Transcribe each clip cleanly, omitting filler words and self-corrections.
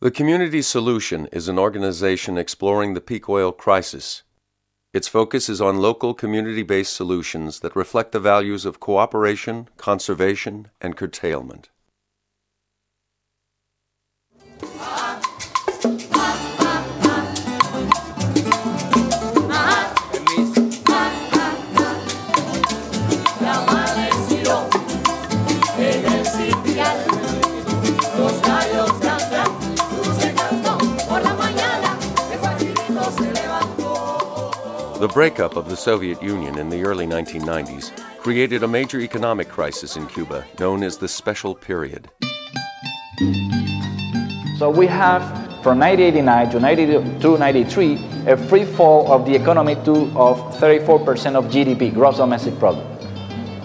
The Community Solution is an organization exploring the peak oil crisis. Its focus is on local community-based solutions that reflect the values of cooperation, conservation, and curtailment. The breakup of the Soviet Union in the early 1990s created a major economic crisis in Cuba known as the Special Period. So we have, from 1989 to 1992-93, a free fall of the economy of 34% of GDP, gross domestic product.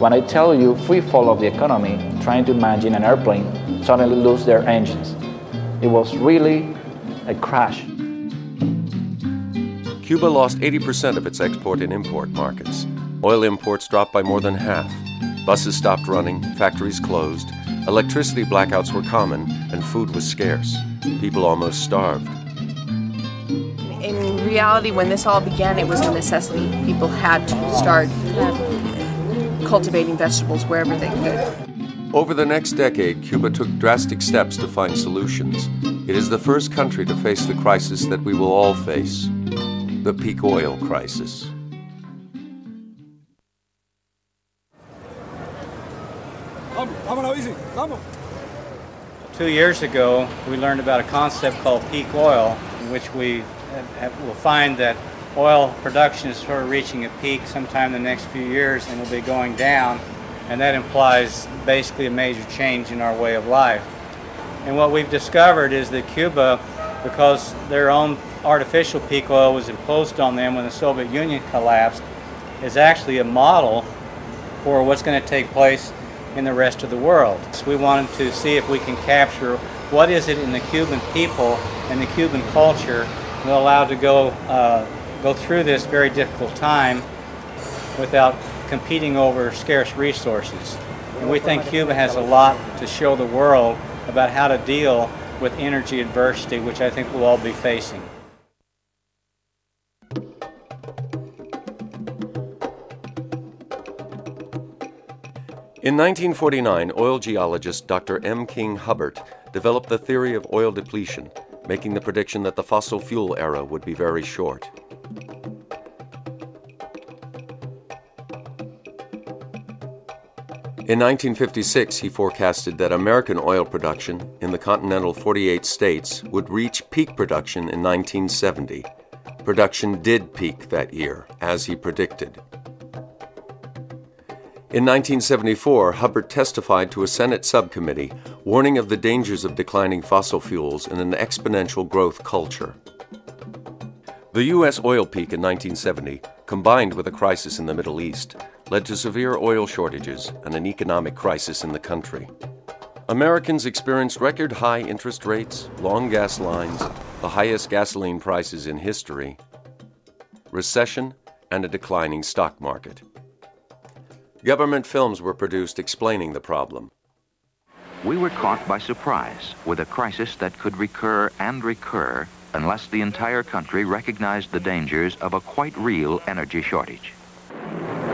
When I tell you free fall of the economy, trying to imagine an airplane suddenly lose their engines. It was really a crash. Cuba lost 80% of its export and import markets. Oil imports dropped by more than half. Buses stopped running, factories closed, electricity blackouts were common, and food was scarce. People almost starved. In reality, when this all began, it was a necessity. People had to start cultivating vegetables wherever they could. Over the next decade, Cuba took drastic steps to find solutions. It is the first country to face the crisis that we will all face. The peak oil crisis. Two years ago, we learned about a concept called peak oil, in which we will find that oil production is sort of reaching a peak sometime in the next few years and will be going down, and that implies basically a major change in our way of life. And what we've discovered is that Cuba, because their own artificial peak oil was imposed on them when the Soviet Union collapsed, is actually a model for what's going to take place in the rest of the world. So we wanted to see if we can capture what is it in the Cuban people and the Cuban culture that allow to go through this very difficult time without competing over scarce resources. And we think Cuba has a lot to show the world about how to deal with energy adversity, which I think we'll all be facing. In 1949, oil geologist Dr. M. King Hubbert developed the theory of oil depletion, making the prediction that the fossil fuel era would be very short. In 1956, he forecasted that American oil production in the continental 48 states would reach peak production in 1970. Production did peak that year, as he predicted. In 1974, Hubbert testified to a Senate subcommittee warning of the dangers of declining fossil fuels in an exponential growth culture. The U.S. oil peak in 1970, combined with a crisis in the Middle East, led to severe oil shortages and an economic crisis in the country. Americans experienced record high interest rates, long gas lines, the highest gasoline prices in history, recession, and a declining stock market. Government films were produced explaining the problem. We were caught by surprise with a crisis that could recur and recur unless the entire country recognized the dangers of a quite real energy shortage.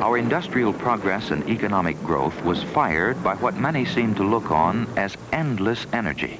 Our industrial progress and economic growth was fired by what many seemed to look on as endless energy.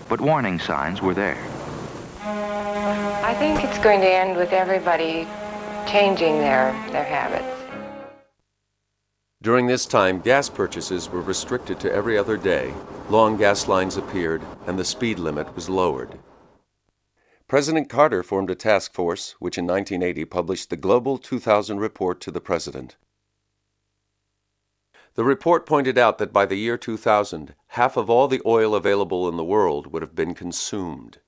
But warning signs were there. I think it's going to end with everybody changing their habits. During this time, gas purchases were restricted to every other day, long gas lines appeared, and the speed limit was lowered. President Carter formed a task force, which in 1980 published the Global 2000 Report to the President. The report pointed out that by the year 2000, half of all the oil available in the world would have been consumed.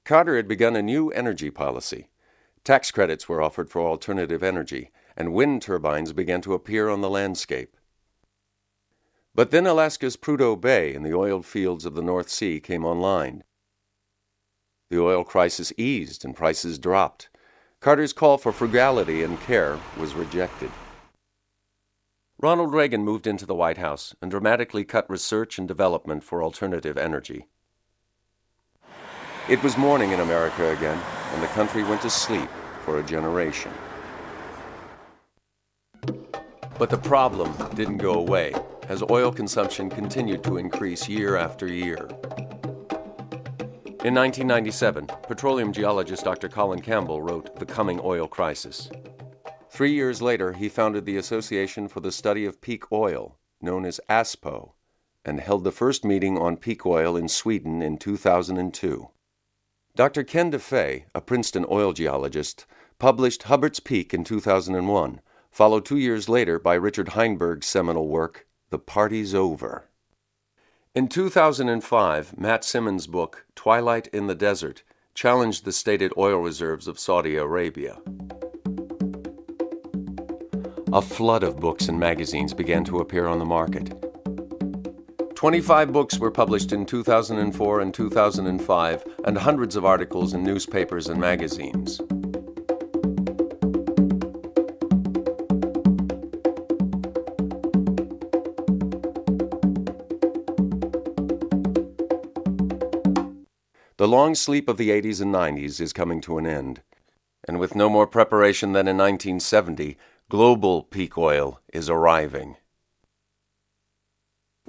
Carter had begun a new energy policy. Tax credits were offered for alternative energy, and wind turbines began to appear on the landscape. But then Alaska's Prudhoe Bay and the oil fields of the North Sea came online. The oil crisis eased and prices dropped. Carter's call for frugality and care was rejected. Ronald Reagan moved into the White House and dramatically cut research and development for alternative energy. It was morning in America again, and the country went to sleep for a generation. But the problem didn't go away, as oil consumption continued to increase year after year. In 1997, petroleum geologist Dr. Colin Campbell wrote The Coming Oil Crisis. 3 years later, he founded the Association for the Study of Peak Oil, known as ASPO, and held the first meeting on peak oil in Sweden in 2002. Dr. Ken DeFay, a Princeton oil geologist, published Hubbert's Peak in 2001, followed 2 years later by Richard Heinberg's seminal work, The Party's Over. In 2005, Matt Simmons' book, Twilight in the Desert, challenged the stated oil reserves of Saudi Arabia. A flood of books and magazines began to appear on the market. 25 books were published in 2004 and 2005, and hundreds of articles in newspapers and magazines. The long sleep of the 80s and 90s is coming to an end, and with no more preparation than in 1970, global peak oil is arriving.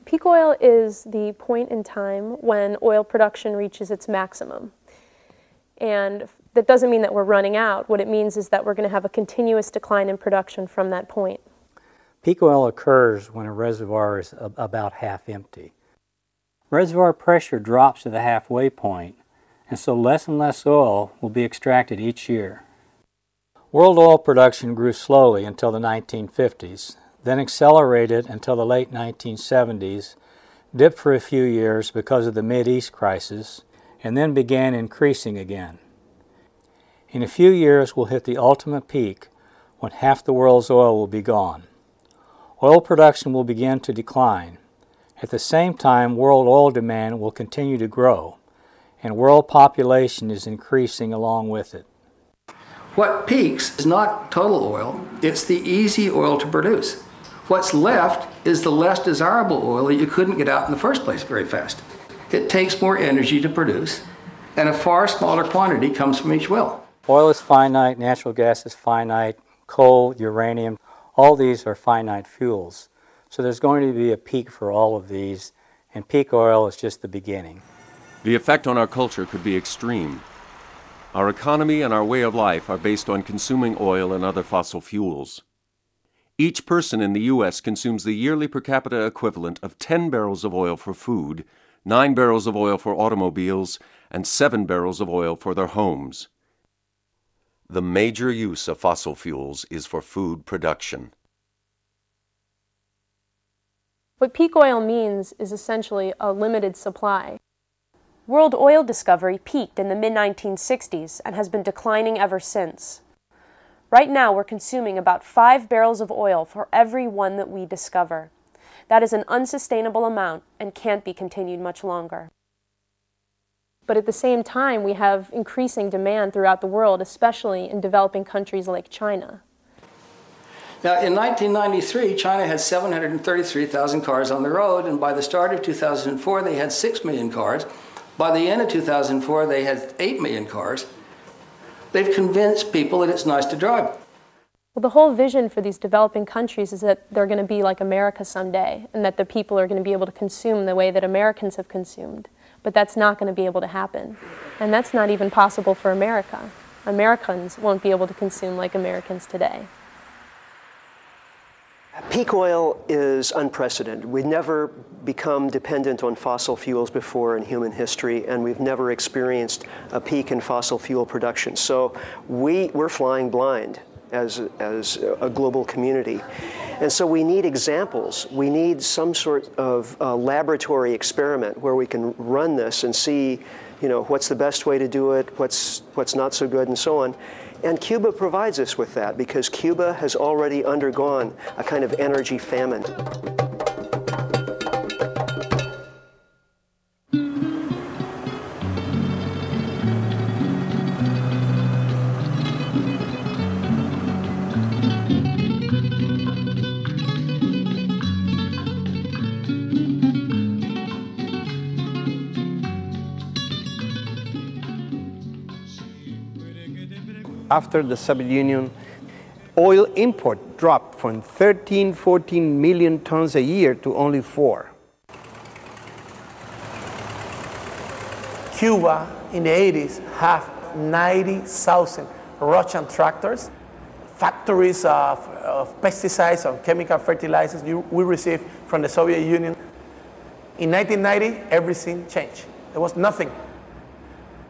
Peak oil is the point in time when oil production reaches its maximum. And that doesn't mean that we're running out. What it means is that we're going to have a continuous decline in production from that point. Peak oil occurs when a reservoir is about half empty. Reservoir pressure drops to the halfway point, and so less and less oil will be extracted each year. World oil production grew slowly until the 1950s, then accelerated until the late 1970s, dipped for a few years because of the Mideast crisis, and then began increasing again. In a few years, we'll hit the ultimate peak when half the world's oil will be gone. Oil production will begin to decline. At the same time, world oil demand will continue to grow, and world population is increasing along with it. What peaks is not total oil, it's the easy oil to produce. What's left is the less desirable oil that you couldn't get out in the first place very fast. It takes more energy to produce, and a far smaller quantity comes from each well. Oil is finite, natural gas is finite, coal, uranium, all these are finite fuels. So there's going to be a peak for all of these, and peak oil is just the beginning. The effect on our culture could be extreme. Our economy and our way of life are based on consuming oil and other fossil fuels. Each person in the U.S. consumes the yearly per capita equivalent of 10 barrels of oil for food, 9 barrels of oil for automobiles, and 7 barrels of oil for their homes. The major use of fossil fuels is for food production. What peak oil means is essentially a limited supply. World oil discovery peaked in the mid-1960s and has been declining ever since. Right now, we're consuming about 5 barrels of oil for every one that we discover. That is an unsustainable amount and can't be continued much longer. But at the same time, we have increasing demand throughout the world, especially in developing countries like China. Now, in 1993, China had 733,000 cars on the road, and by the start of 2004, they had 6 million cars. By the end of 2004, they had 8 million cars. They've convinced people that it's nice to drive. Well, the whole vision for these developing countries is that they're going to be like America someday, and that the people are going to be able to consume the way that Americans have consumed. But that's not going to be able to happen. And that's not even possible for America. Americans won't be able to consume like Americans today. Peak oil is unprecedented. We've never become dependent on fossil fuels before in human history, and we've never experienced a peak in fossil fuel production. So we're flying blind as a global community. And so we need examples. We need some sort of laboratory experiment where we can run this and see, what's the best way to do it, what's not so good, and so on. And Cuba provides us with that because Cuba has already undergone a kind of energy famine. After the Soviet Union, oil import dropped from 13-14 million tons a year to only 4. Cuba in the 80s have 90,000 Russian tractors, factories of pesticides, of chemical fertilizers we received from the Soviet Union. In 1990, everything changed. There was nothing.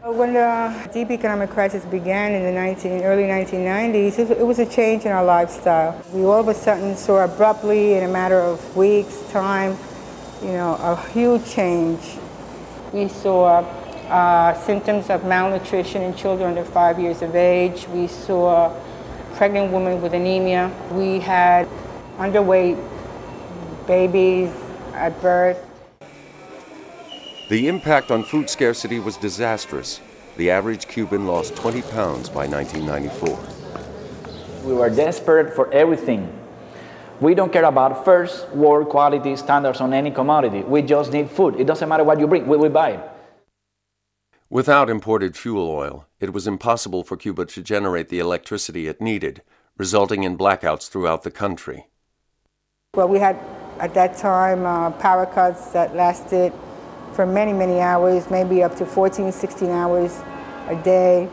When the deep economic crisis began in the early 1990s, it was a change in our lifestyle. We all of a sudden saw abruptly, in a matter of weeks' time, a huge change. We saw symptoms of malnutrition in children under 5 years of age. We saw pregnant women with anemia. We had underweight babies at birth. The impact on food scarcity was disastrous. The average Cuban lost 20 pounds by 1994. We were desperate for everything. We don't care about first world quality standards on any commodity. We just need food. It doesn't matter what you bring, we will buy it. Without imported fuel oil, it was impossible for Cuba to generate the electricity it needed, resulting in blackouts throughout the country. Well, we had, at that time, power cuts that lasted for many, many hours, maybe up to 14, 16 hours a day.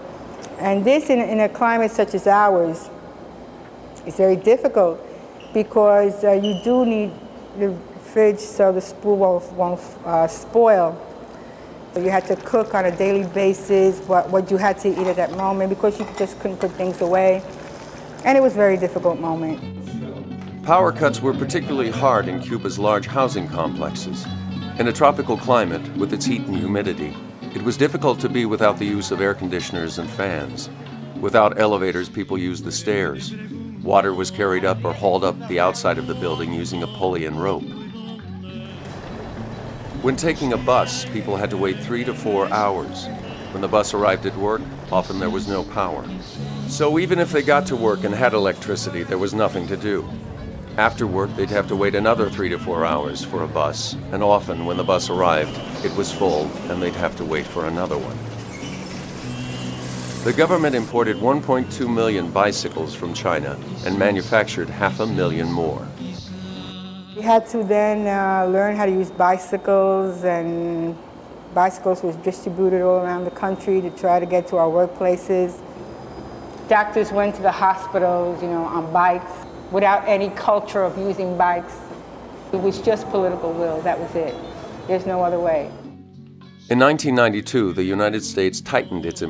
And this, in a climate such as ours, is very difficult because you do need the fridge so the food won't spoil. You had to cook on a daily basis what you had to eat at that moment because you just couldn't put things away. And it was a very difficult moment. Power cuts were particularly hard in Cuba's large housing complexes. In a tropical climate, with its heat and humidity, it was difficult to be without the use of air conditioners and fans. Without elevators, people used the stairs. Water was carried up or hauled up the outside of the building using a pulley and rope. When taking a bus, people had to wait 3 to 4 hours. When the bus arrived at work, often there was no power. So even if they got to work and had electricity, there was nothing to do. After work, they'd have to wait another 3 to 4 hours for a bus, and often when the bus arrived, it was full, and they'd have to wait for another one. The government imported 1.2 million bicycles from China and manufactured 500,000 more. We had to then learn how to use bicycles, and bicycles was distributed all around the country to try to get to our workplaces. Doctors went to the hospitals, on bikes, without any culture of using bikes. It was just political will, that was it. There's no other way. In 1992, the United States tightened its